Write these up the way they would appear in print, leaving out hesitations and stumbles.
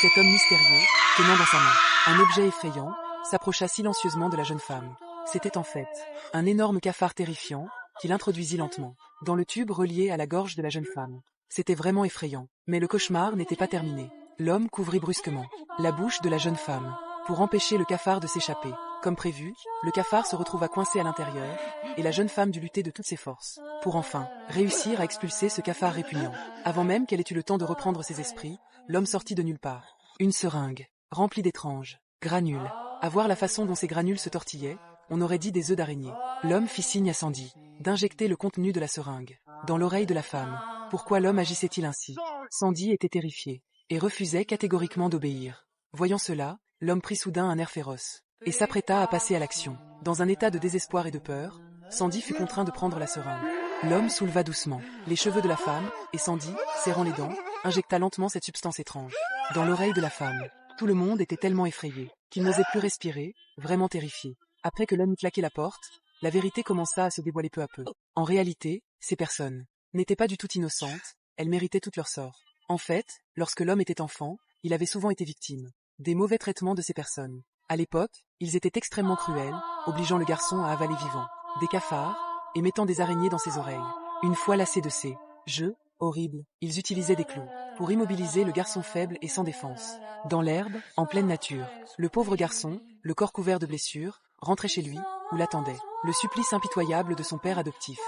Cet homme mystérieux, tenant dans sa main un objet effrayant, s'approcha silencieusement de la jeune femme. C'était en fait un énorme cafard terrifiant, qu'il introduisit lentement dans le tube relié à la gorge de la jeune femme. C'était vraiment effrayant, mais le cauchemar n'était pas terminé. L'homme couvrit brusquement la bouche de la jeune femme, pour empêcher le cafard de s'échapper. Comme prévu, le cafard se retrouva coincé à l'intérieur, et la jeune femme dut lutter de toutes ses forces, pour enfin réussir à expulser ce cafard répugnant. Avant même qu'elle ait eu le temps de reprendre ses esprits, l'homme sortit de nulle part une seringue, remplie d'étranges granules. À voir la façon dont ces granules se tortillaient, on aurait dit des œufs d'araignée. L'homme fit signe à Sandy d'injecter le contenu de la seringue dans l'oreille de la femme. Pourquoi l'homme agissait-il ainsi? Sandy était terrifiée et refusait catégoriquement d'obéir. Voyant cela, l'homme prit soudain un air féroce et s'apprêta à passer à l'action. Dans un état de désespoir et de peur, Sandy fut contraint de prendre la seringue. L'homme souleva doucement les cheveux de la femme, et Sandy, serrant les dents, injecta lentement cette substance étrange dans l'oreille de la femme. Tout le monde était tellement effrayé qu'il n'osait plus respirer, vraiment terrifié. Après que l'homme eut claqué la porte, la vérité commença à se dévoiler peu à peu. En réalité, ces personnes n'étaient pas du tout innocentes, elles méritaient tout leur sort. En fait, lorsque l'homme était enfant, il avait souvent été victime des mauvais traitements de ces personnes. À l'époque, ils étaient extrêmement cruels, obligeant le garçon à avaler vivant des cafards et mettant des araignées dans ses oreilles. Une fois lassés de ces jeux horribles, ils utilisaient des clous pour immobiliser le garçon faible et sans défense. Dans l'herbe, en pleine nature, le pauvre garçon, le corps couvert de blessures, rentrait chez lui, où l'attendait le supplice impitoyable de son père adoptif.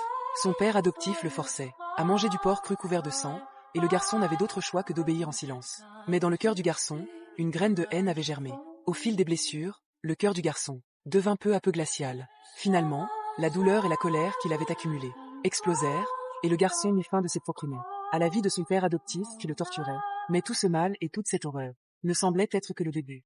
Son père adoptif le forçait à manger du porc cru couvert de sang, et le garçon n'avait d'autre choix que d'obéir en silence. Mais dans le cœur du garçon, une graine de haine avait germé. Au fil des blessures, le cœur du garçon devint peu à peu glacial. Finalement, la douleur et la colère qu'il avait accumulées explosèrent, et le garçon mit fin de ses propriments à la vie de son père adoptif qui le torturait. Mais tout ce mal et toute cette horreur ne semblaient être que le début.